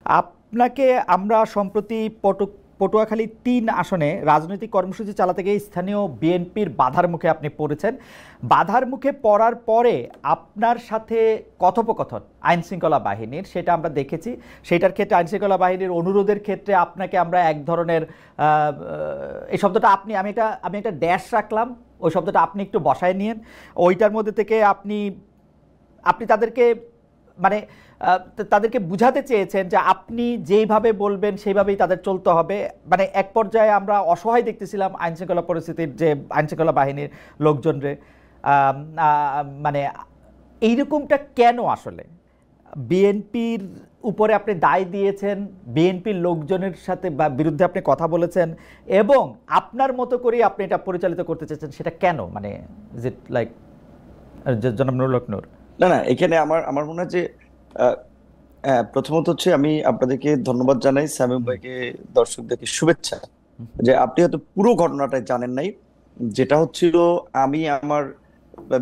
আপনাকে আমরা সম্প্রতি পটুয়াখালী ৩ আসনে রাজনৈতিক কর্মসূচি চালাতে গিয়ে স্থানীয় বিএনপির বাধার মুখে আপনি পড়েছেন। বাধার মুখে পড়ার পরে আপনার সাথে কথোপকথন আইন শৃঙ্খলা বাহিনীর, সেটা আমরা দেখেছি। সেটার ক্ষেত্রে আইন শৃঙ্খলা বাহিনীর অনুরোধের ক্ষেত্রে আপনাকে আমরা এক ধরনের এই শব্দটা আমি একটা ড্যাশ রাখলাম, ওই শব্দটা আপনি একটু বসায় নিয়েন। ওইটার মধ্যে থেকে আপনি তাদেরকে মানে তাদেরকে বুঝাতে চেয়েছেন যে আপনি যেইভাবে বলবেন সেইভাবেই তাদের চলতে হবে। মানে এক পর্যায়ে আমরা অসহায় দেখতেছিলাম আইন শৃঙ্খলা পরিস্থিতির, যে আইন শৃঙ্খলা বাহিনীর লোকজনরে। মানে এইরকমটা কেন আসলে বিএনপির উপরে আপনি দায় দিয়েছেন, বিএনপির লোকজনের সাথে বা বিরুদ্ধে আপনি কথা বলেছেন এবং আপনার মতো করেই আপনি এটা পরিচালিত করতে চেয়েছেন, সেটা কেন? মানে ইজ ইট লাইক জনাব নুরুল হক নূর? না না, এখানে আমার আমার মনে হয় যে প্রথমত হচ্ছে আমি আপনাদেরকে ধন্যবাদ জানাই, শামীম ভাইকে, দর্শকদেরকে শুভেচ্ছা। যে আপনি হয়তো পুরো ঘটনাটা জানেন নাই, যেটা হচ্ছিল আমি আমার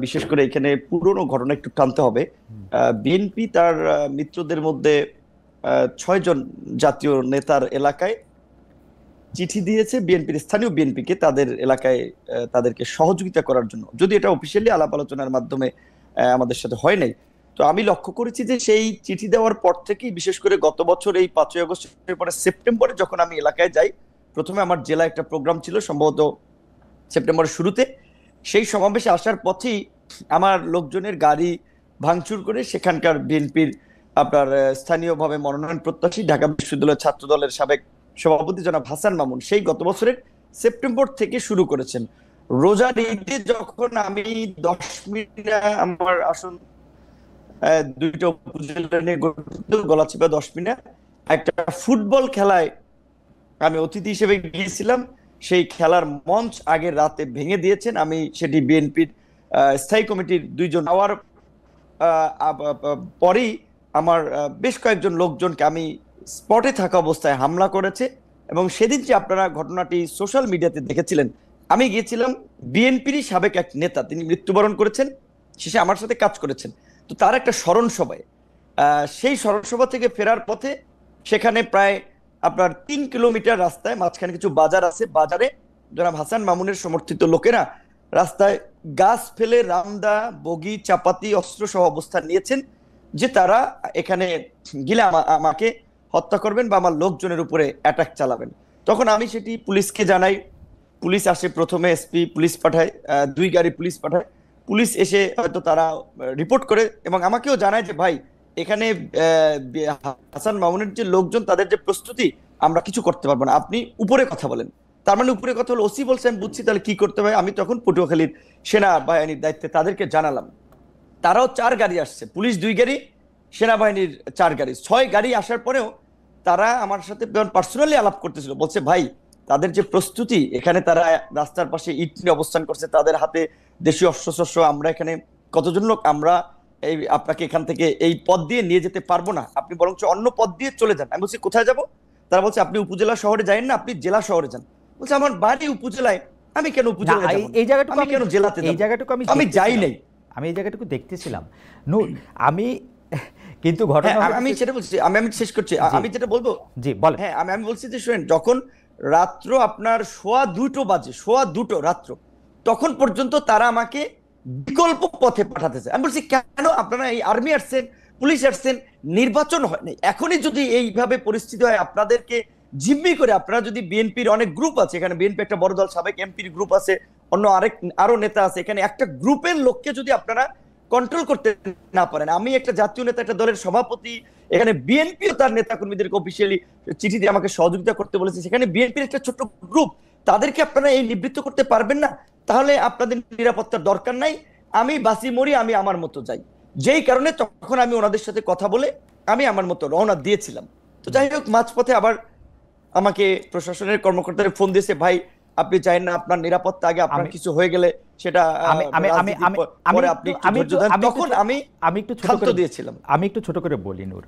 বিশেষ করে এখানে পুরনো ঘটনা একটু টানতে হবে। বিএনপি তার মিত্রদের মধ্যে 6 জন জাতীয় নেতার এলাকায় চিঠি দিয়েছে বিএনপির স্থানীয় বিএনপিকে, তাদের এলাকায় তাদেরকে সহযোগিতা করার জন্য, যদি এটা অফিসিয়ালি আলাপ আলোচনার মাধ্যমে আমাদের সাথে হয় নাই। তো আমি লক্ষ্য করেছি যে সেই চিঠি দেওয়ার পর থেকেই, বিশেষ করে গত বছর এই 5ই আগস্টের পরে সেপ্টেম্বরে যখন আমি এলাকায় যাই, প্রথমে আমার জেলায় একটা প্রোগ্রাম ছিল সম্ভবত সেপ্টেম্বরের শুরুতে, সেই সমাবেশে আসার পথেই আমার লোকজনের গাড়ি ভাঙচুর করে সেখানকার বিএনপির আপনার স্থানীয়ভাবে মনোনয়ন প্রত্যাশী ঢাকা বিশ্ববিদ্যালয় ছাত্র দলের সাবেক সভাপতি জনাব হাসান মামুন সেই গত বছরের সেপ্টেম্বর থেকে শুরু করেছেন। রোজার ঈদে যখন আমি 10 মিনিট আমার আসন 2টা উপজেলা নিয়ে গঠিত গলাচিপা 10 মিনিট একটা ফুটবল খেলায় আমি অতিথি হিসেবে গিয়েছিলাম, সেই খেলার মঞ্চ আগের রাতে ভেঙে দিয়েছেন। আমি সেটি বিএনপির স্থায়ী কমিটির 2 জন হওয়ার পরেই আমার বেশ কয়েকজন লোকজনকে আমি স্পটে থাকা অবস্থায় হামলা করেছে। এবং সেদিন যে আপনারা ঘটনাটি সোশ্যাল মিডিয়াতে দেখেছিলেন, আমি গিয়েছিলাম বিএনপিরই সাবেক এক নেতা, তিনি মৃত্যুবরণ করেছেন, শেষে আমার সাথে কাজ করেছেন। তো তার একটা স্মরণ সভায়, সেই স্মরণ সভা থেকে ফেরার পথে সেখানে প্রায় আপনার 3 কিলোমিটার রাস্তায় মাঝখানে কিছু বাজার আছে, বাজারে জনাব হাসান মামুনের সমর্থিত লোকেরা রাস্তায় গাছ ফেলে রামদা, বগি, চাপাতি, অস্ত্র সহ অবস্থান নিয়েছেন যে তারা এখানে গেলে আমাকে হত্যা করবেন বা আমার লোকজনের উপরে অ্যাটাক চালাবেন। তখন আমি সেটি পুলিশকে জানাই, পুলিশ আসে, প্রথমে এসপি পুলিশ পাঠায়, 2 গাড়ি পুলিশ পাঠায়, পুলিশ এসে হয়তো তারা রিপোর্ট করে এবং আমাকেও জানায় যে ভাই এখানে হাসান মামুনের যে লোকজন তাদের যে প্রস্তুতি, আমরা কিছু করতে পারবো না, আপনি উপরে কথা বলেন। তার মানে উপরে কথা হলো, ওসি বলছে, আমি বুঝছি, তাহলে কি করতে হবে। আমি তখন পটুয়াখালীর সেনাবাহিনীর দায়িত্বে তাদেরকে জানালাম। তারাও 4 গাড়ি আসছে, পুলিশ 2 গাড়ি, সেনাবাহিনীর 4 গাড়ি, 6 গাড়ি আসার পরেও তারা আমার সাথে পার্সোনালি আলাপ করতেছিল, বলছে ভাই তাদের যে প্রস্তুতি, এখানে তারা রাস্তার পাশে ইট নিয়ে অবস্থান করছে, তাদের হাতে দেশীয় অস্ত্রশস্ত্র, আমরা এখানে কতজন লোক, আমরা এই আপনাকে এখান থেকে এই পথ দিয়ে নিয়ে যেতে পারবো না, আপনি বরঞ্চ অন্য পথ দিয়ে চলে যান। আমি বলছি কোথায় যাব? তারা বলছে আপনি উপজেলা শহরে যাবেন না, আপনি জেলা শহরে যান। বলছে আমার বাড়ি উপজেলায়, আমি কেন উপজেলায় যাব, এই জায়গাটুকু আমি কেন জেলাতে যাব? এই জায়গাটুকু আমি যাই নাই। আমি এই জায়গাটুকু দেখতেছিলাম নূর। আমি কিন্তু ঘটনা আমি সেটা বলছি, আমি শেষ করছি, আমি যেটা বলবো, জি বলেন। হ্যাঁ আমি বলছি যে শুনেন, যখন রাত্র আপনার 2:15 বাজে, 2:15 রাত্র, তখন পর্যন্ত তারা আমাকে বিকল্প পথে পাঠাতেছে। আমি বলছি কেন, আপনারা এই আর্মি আসছেন, পুলিশ আসছেন, নির্বাচন হয় নাই, এখনই যদি এইভাবে পরিস্থিতি হয়, আপনাদেরকে জিম্মি করে, আপনারা যদি বিএনপির অনেক গ্রুপ আছে, এখানে বিএনপি একটা বড় দল, সাবেক এমপির গ্রুপ আছে, অন্য আরো নেতা আছে, এখানে একটা গ্রুপের লোককে যদি আপনারা কন্ট্রোল করতে না পারেন, আমি একটা জাতীয় নেতা, একটা দলের সভাপতি, এখানে বিএনপিও তার নেতা কর্মীদেরকে অফিসিয়ালি চিঠি দিয়ে আমাকে সহযোগিতা করতে বলেছে, সেখানে বিএনপির একটা ছোট্ট গ্রুপ, তাদেরকে আপনারা এই নিবৃত্ত করতে পারবেন না, তাহলে আপনাদের নিরাপত্তার দরকার নাই, আমি বাসি মরি, আমি আমার মতো যাই। যেই কারণে তখন আমি ওনাদের সাথে কথা বলে আমি আমার মতো রওনা দিয়েছিলাম। তো যাই হোক, মাঝপথে আবার আমাকে প্রশাসনের কর্মকর্তারা ফোন দিয়েছে, ভাই আপনি চাই না, আপনার নিরাপত্তা আগে, আপনার কিছু হয়ে গেলে সেটা পরে আপনি একটু ধৈর্য ধরেন। তখন আমি একটু ছোট করে দিয়েছিলাম। আমি একটু ছোট করে বলি নূর,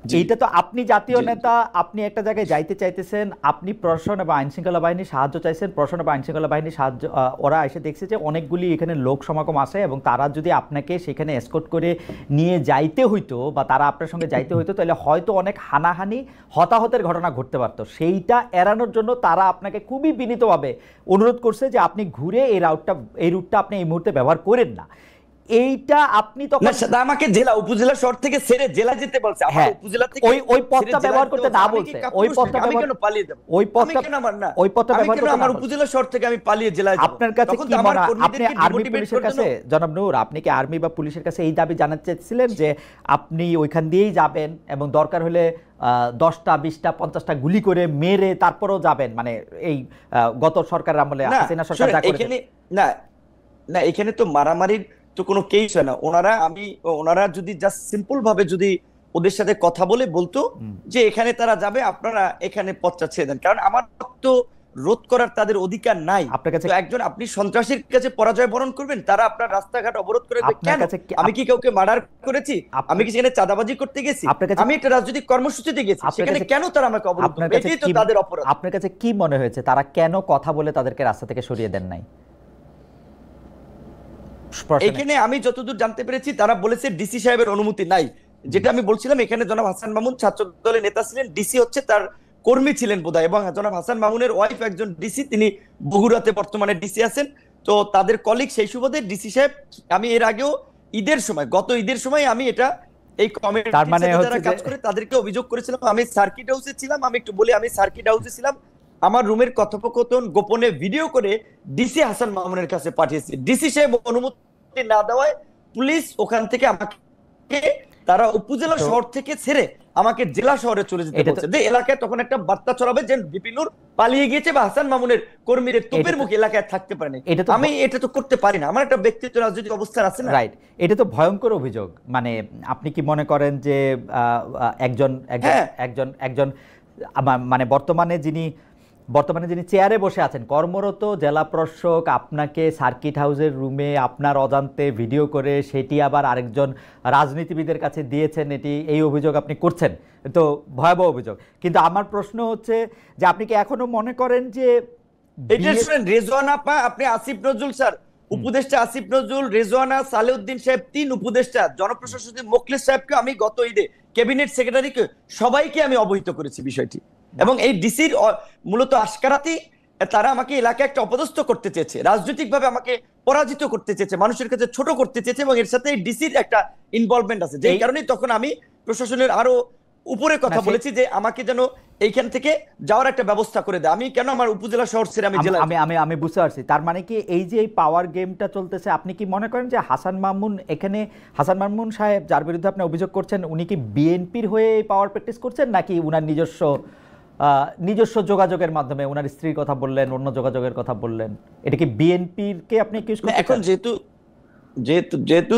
এইটা তো আপনি জাতীয় নেতা, আপনি একটা জায়গায় যাইতে চাইতেছেন, আপনি প্রশাসন এবং আইন শৃঙ্খলা বাহিনীর সাহায্য চাইছেন, প্রশাসন এবং আইন শৃঙ্খলা বাহিনীর সাহায্য ওরা এসে দেখছে যে অনেকগুলি এখানে লোক সমাগম আছে এবং তারা যদি আপনাকে সেখানে এসকর্ট করে নিয়ে যাইতে হইতো বা তারা আপনার সঙ্গে যাইতে হইতো, তাহলে হয়তো অনেক হানাহানি হতাহতের ঘটনা ঘটতে পারতো। সেইটা এড়ানোর জন্য তারা আপনাকে খুবই বিনীতভাবে অনুরোধ করছে যে আপনি ঘুরে এই রুটটা আপনি এই মুহূর্তে ব্যবহার করেন না। এইটা আপনি তখন আমাকে জেলা উপজেলা শহর থেকে ছেড়ে জেলা যেতে বলছে, আমার উপজেলা থেকে ওই পথটা ব্যবহার করতে না বলছে, ওই পথটা আমি কেন পালিয়ে যাব? ওই পথটা ব্যবহার করতে আমার উপজেলা শহর থেকে আমি পালিয়ে জেলায় যাব? আপনার কাছে কি মনে হয়, আপনি আর্মি পুলিশের কাছে, জনাব নূর, আপনি কি আর্মি বা পুলিশের কাছে এই দাবি জানাতে চাইছিলেন যে আপনি ওইখান দিয়েই যাবেন এবং দরকার হলে 10টা 20টা 50টা গুলি করে মেরে তারপরেও যাবেন, মানে এই গত সরকারের আমলে হাসিনা সরকার যা করেছে? না, এখানে তো মারামারির তো কোনো কেস হয় না। ওনারা যদি জাস্ট সিম্পল ভাবে যদি ওদের সাথে কথা বলে বলতো যে এখানে তারা যাবে, আপনারা এখানে পথটা ছেড়ে দেন, কারণ আমার তো রোধ করার তাদের অধিকার নাই। একজন আপনি সন্ত্রাসীর কাছে পরাজয় বরণ করবেন, তারা আপনার রাস্তাঘাট অবরোধ করে কেন? আমি কি কাউকে মার্ডার করেছি? আমি কি সেখানে চাঁদাবাজি করতে গেছি? আমি একটা রাজনৈতিক কর্মসূচিতে গেছি, সেখানে কেন তারা আমাকে অবরোধ করবে? এটাই তো তাদের অপরাধ। আপনার কাছে কি মনে হয়েছে তারা কেন কথা বলে তাদেরকে রাস্তা থেকে সরিয়ে দেন নাই? এখানে আমি যতদূর জানতে পেরেছি তারা বলেছে ডিসি সাহেবের অনুমতি নাই। যেটা আমি বলছিলাম, এখানে জনাব হাসান মামুন ছাত্র দলের নেতা ছিলেন, ডিসি হচ্ছে তার কর্মী ছিলেন বোধহয়, এবং জনাব হাসান মামুনের ওয়াইফ একজন ডিসি, তিনি বগুড়াতে বর্তমানে ডিসি আছেন। তো তাদের কলিগ, সেই সুবাদে ডিসি সাহেব, আমি এর আগেও গত ঈদের সময় আমি এটা এই কমিটির যারা কাজ করে তাদেরকে অভিযোগ করেছিলাম। আমি সার্কিট হাউসে ছিলাম, আমি একটু বলি, আমি সার্কিট হাউসে ছিলাম, আমার রুমের কথোপকথন গোপনে ভিডিও করে ডিসি হাসান মামুনের কাছে পাঠিয়েছি। ডিসি সাহেব অনুমতি না দেওয়ায় পুলিশ ওখান থেকে আমাকে, তারা উপজেলা শহর থেকে ছেড়ে আমাকে জেলা শহরে চলে যেতে বলছে, যে এলাকায় তখন একটা বার্তা ছড়াবে যে বিপিনুর পালিয়ে গিয়েছে বা হাসান মামুনের কর্মীদের তোপের মুখে এলাকায় থাকতে পারেনি। আমি এটা তো করতে পারি না, আমার একটা ব্যক্তিগত রাজনৈতিক অবস্থান আছে না। রাইট, এটা তো ভয়ঙ্কর অভিযোগ। মানে আপনি কি মনে করেন যে একজন মানে বর্তমানে যিনি চেয়ারে বসে আছেন, কর্মরত জেলা প্রশাসক, আপনাকে সার্কিট হাউসের রুমে আপনার অজান্তে ভিডিও করে সেটি আবার আরেকজন রাজনীতিবিদের কাছে দিয়েছেন, এই অভিযোগ আপনি করছেন, তো ভয়াবহ অভিযোগ। কিন্তু আমার প্রশ্ন হচ্ছে যে আপনি কি এখনো মনে করেন যে রেজওয়ানা, আপনি আসিফ নজরুল স্যার, উপদেষ্টা আসিফ নজরুল, রেজওয়ানা, সালেউদ্দিন সাহেব, 3 উপদেষ্টা, জনপ্রশাসক মোখলেস সাহেবকে আমি গত ঈদে, ক্যাবিনেট সেক্রেটারিকে, সবাইকে আমি অবহিত করেছি বিষয়টি। এবং এই ডিসির মূলত আশকারাতি, তারা আমাকে এলাকায় একটা অপদস্থ করতে চেয়েছে, রাজনৈতিকভাবে আমাকে পরাজিত করতে চেয়েছে, মানুষের কাছে ছোট করতে চেয়েছে, এবং এর সাথে ডিসির একটা ইনভলভমেন্ট আছে, যেই কারণে তখন আমি প্রশাসনের আরো উপরে কথা বলেছি যে আমাকে যেন এইখান থেকে যাওয়ার একটা ব্যবস্থা করে দেয়। আমি কেন আমার উপজেলা শহর ছেড়ে আমি জেলা? আমি বুঝতে পারছি। তার মানে কি এই যে এই পাওয়ার গেমটা চলতেছে, আপনি কি মনে করেন যে হাসান মামুন সাহেব যার বিরুদ্ধে আপনি অভিযোগ করছেন, উনি কি বিএনপির হয়ে পাওয়ার প্র্যাকটিস করছেন, নাকি উনার নিজস্ব যোগাযোগের মাধ্যমে, উনার স্ত্রীর কথা বললেন, অন্য যোগাযোগের কথা বললেন, এটা কি বিএনপির কে আপনি অ্যাকিউজ করছেন? এখন যেহেতু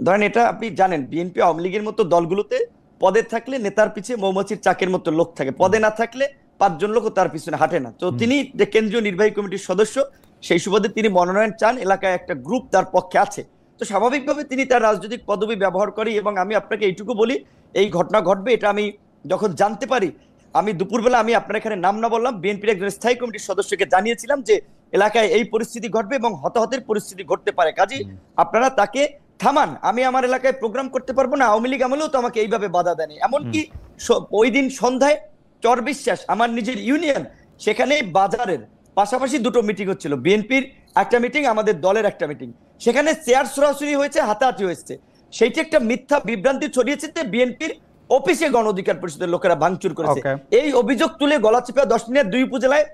ধরেন, এটা আপনি জানেন, বিএনপি আওয়ামী লীগের মতো দলগুলোতে পদে থাকলে নেতার পিছিয়ে মৌমাছির চাকের মতো লোক থাকে, পদে না থাকলে 5 জন লোক তার পিছনে হাঁটে না। তো তিনি যে কেন্দ্রীয় নির্বাহী কমিটির সদস্য, সেই সুবাদে তিনি মনোনয়ন চান, এলাকায় একটা গ্রুপ তার পক্ষে আছে, তো স্বাভাবিকভাবে তিনি তার রাজনৈতিক পদবি ব্যবহার করি। এবং আমি আপনাকে এইটুকু বলি, এই ঘটনা ঘটবে এটা আমি যখন জানতে পারি, আমি দুপুরবেলা, আমি আপনার এখানে নাম না বললাম, বিএনপির একজন স্থায়ী কমিটির সদস্যকে জানিয়েছিলাম যে এলাকায় এই পরিস্থিতি ঘটবে এবং হতাহতের পরিস্থিতি ঘটতে পারে, কাজেই আপনারা তাকে থামান। আমি আমার এলাকায় প্রোগ্রাম করতে পারবো না, আওয়ামী লীগ আমলেও তো আমাকে এইভাবে বাধা দেয়নি। এমনকি ওই দিন সন্ধ্যায় চর বিশ্বাস, আমার নিজের ইউনিয়ন, সেখানে বাজারের পাশাপাশি 2টো মিটিং হচ্ছিল, বিএনপির একটা মিটিং, আমাদের দলের একটা মিটিং, সেখানে চেয়ার ছোড়াছুড়ি হয়েছে, হাতাহাতি হয়েছে। সেইটি একটা মিথ্যা বিভ্রান্তি ছড়িয়েছে যে বিএনপির অফিসে গণ অধিকার পরিষদের লোকেরা ভাঙচুর করেছে। এই অভিযোগ তুলে গলাচিপা 10 মিনিট 2 উপজেলায়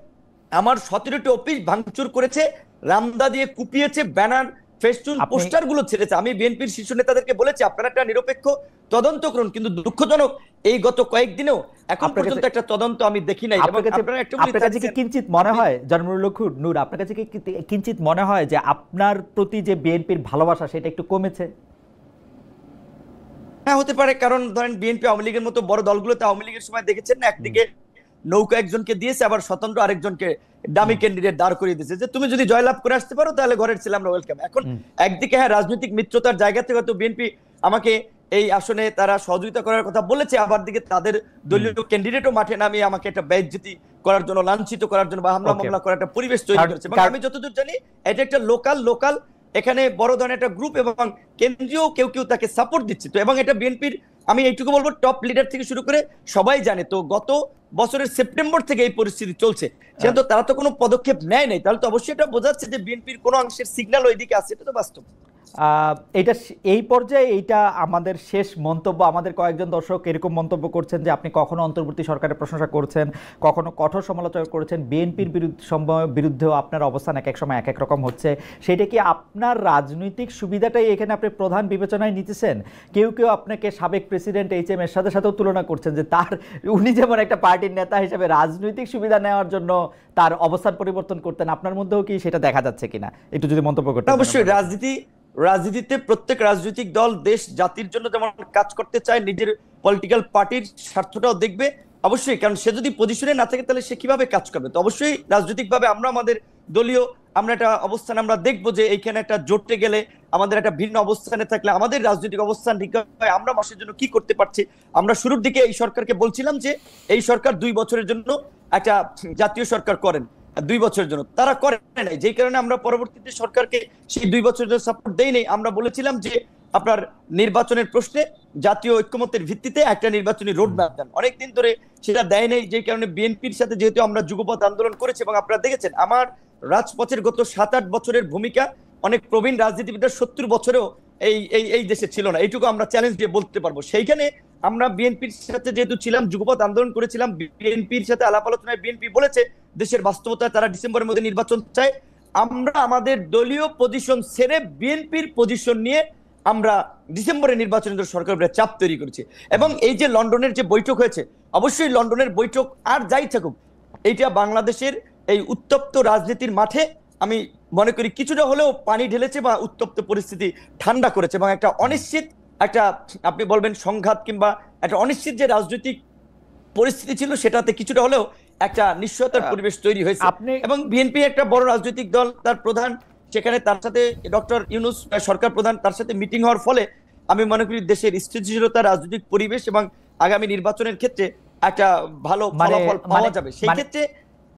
আমার 17টি অফিস ভাঙচুর করেছে, রামদা দিয়ে কুপিয়েছে, ব্যানার, ফেস্টুন, পোস্টার গুলো ছেড়েছে। আমি বিএনপির শীর্ষ নেতাদেরকে বলেছি আপনারা একটা নিরপেক্ষ তদন্ত করুন, কিন্তু দুঃখজনক এই গত কয়েকদিনেও এখন পর্যন্ত একটা তদন্ত আমি দেখি নাই। আপনার কাছে কি কিঞ্চিত মনে হয়, জন্মুল নূর, আপনার কাছে কি কিঞ্চিত মনে হয় যে আপনার প্রতি যে বিএনপির ভালোবাসা সেটা একটু কমেছে? হ্যাঁ, হতে পারে, কারণ ধরেন বিএনপি আওয়ামী লীগের মতো বড় দলগুলোতে আওয়ামী লীগের সময় দেখেছেন না, একদিকে নৌকা একজনকে দিয়েছে, আবার স্বতন্ত্র আরেকজনকে দামি ক্যান্ডিডেট দাঁড় করিয়ে দিয়েছে যে তুমি যদি জয়লাভ করে আসতে পারো তাহলে ঘরের ছেলে আমরা ওয়েলকাম। এখন একদিকে হ্যাঁ, রাজনৈতিক মিত্রতার জায়গা থেকে তো বিএনপি আমাকে এই আসনে তারা সহযোগিতা করার কথা বলেছে, আবার দিকে তাদের দলীয় ক্যান্ডিডেটও মাঠে নামিয়ে আমাকে একটা বেইজ্জতি করার জন্য, লাঞ্ছিত করার জন্য বা হামলা মামলা করার একটা পরিবেশ তৈরি করেছে। এবং আমি যতদূর জানি এটা একটা লোকাল এখানে বড় ধরনের একটা গ্রুপ এবং কেন্দ্রীয় কেউ কেউ তাকে সাপোর্ট দিচ্ছে। তো এবং এটা বিএনপির, আমি এইটুকু বলবো, টপ লিডার থেকে শুরু করে সবাই জানে। তো গত বছরের সেপ্টেম্বর থেকে এই পরিস্থিতি চলছে, সেটা তো তারা তো কোনো পদক্ষেপ নেয় নাই, তাহলে তো অবশ্যই এটা বোঝাচ্ছে যে বিএনপির কোনো অংশের সিগন্যাল ওইদিকে আছে, এটা তো বাস্তব। এটা এই পর্যায়ে এইটা আমাদের শেষ মন্তব্য। আমাদের কয়েকজন দর্শক এরকম মন্তব্য করছেন যে আপনি কখনো অন্তর্বর্তী সরকারের প্রশংসা করছেন, কখনো কঠোর সমালোচনা করেছেন, বিএনপির বিরুদ্ধেও আপনার অবস্থান এক এক সময় এক এক রকম হচ্ছে। সেটা কি আপনার রাজনৈতিক সুবিধাটাই এখানে আপনি প্রধান বিবেচনায় নিতেছেন? কেউ কেউ আপনাকে সাবেক প্রেসিডেন্ট এইচ.এম. এরশাদের সাথেও তুলনা করছেন যে উনি যেমন একটা পার্টির নেতা হিসেবে রাজনৈতিক সুবিধা নেওয়ার জন্য তার অবস্থান পরিবর্তন করতেন, আপনার মধ্যেও কি সেটা দেখা যাচ্ছে কিনা একটু যদি মন্তব্য করতেন। অবশ্যই রাজনীতিতে প্রত্যেক রাজনৈতিক দল দেশ জাতির জন্য যেমন কাজ করতে চায়, নিজের পলিটিক্যাল পার্টির স্বার্থটাও দেখবে অবশ্যই, কারণ সে যদি পজিশনে না থাকে তাহলে সে কিভাবে কাজ করবে। তো অবশ্যই রাজনৈতিকভাবে আমরা আমাদের দলীয় একটা অবস্থান আমরা দেখবো যে এইখানে একটা জোটে গেলে, আমাদের একটা ভিন্ন অবস্থানে থাকলে আমাদের রাজনৈতিক অবস্থান ঠিক হয়, আমরা মানুষের জন্য কি করতে পারছি। আমরা শুরুর দিকে এই সরকারকে বলছিলাম যে এই সরকার 2 বছরের জন্য একটা জাতীয় সরকার করেন, 2 বছরের জন্য, তারা করে নাই, যেই কারণে আমরা পরবর্তীতে সরকারকে সেই 2 বছরের জন্য সাপোর্ট দেই নাই। আমরা বলেছিলাম যে আপনার নির্বাচনের প্রশ্নে জাতীয় ঐক্যমত্যের ভিত্তিতে একটা নির্বাচনী রোডম্যাপ দেন, অনেকদিন ধরে সেটা দেয় নাই, যেই কারণে বিএনপির সাথে যেহেতু আমরা যুগপৎ আন্দোলন করেছি এবং আপনারা দেখেছেন আমার রাজপথের গত 7-8 বছরের ভূমিকা অনেক প্রবীণ রাজনীতিবিদরা 70 বছরেও এই এই এই দেশে ছিল না, এইটুকু আমরা চ্যালেঞ্জ দিয়ে বলতে পারবো। সেইখানে আমরা বিএনপির সাথে যেহেতু ছিলাম, যুগপৎ আন্দোলন করেছিলাম, বিএনপির সাথে আলাপ আলোচনায় বিএনপি বলেছে দেশের বাস্তবতায় তারা ডিসেম্বরের মধ্যে নির্বাচন চায়। আমরা আমাদের দলীয় পজিশন ছেড়ে বিএনপির পজিশন নিয়ে আমরা ডিসেম্বরে নির্বাচনের জন্য সরকারের চাপ তৈরি করেছি। এবং এই যে লন্ডনের যে বৈঠক হয়েছে, অবশ্যই লন্ডনের বৈঠক আর যাই থাকুক, এইটা বাংলাদেশের এই উত্তপ্ত রাজনীতির মাঠে আমি মনে করি কিছুটা হলেও পানি ঢেলেছে বা উত্তপ্ত পরিস্থিতি ঠান্ডা করেছে, এবং একটা অনিশ্চিত একটা, আপনি বলবেন সংঘাত কিংবা একটা অনিশ্চিত যে রাজনৈতিক পরিস্থিতি ছিল, সেটাতে কিছুটা হলেও একটা নিশ্চয়তার পরিবেশ তৈরি হয়েছে। এবং বিএনপি একটা বড় রাজনৈতিক দল, তার প্রধান সেখানে, তার সাথে ডক্টর ইউনূস সরকার প্রধান, তার সাথে মিটিং হওয়ার ফলে আমি মনে করি দেশের স্থিতিশীলতা, রাজনৈতিক পরিবেশ এবং আগামী নির্বাচনের ক্ষেত্রে একটা ভালো ফলাফল পাওয়া যাবে। সেই ক্ষেত্রে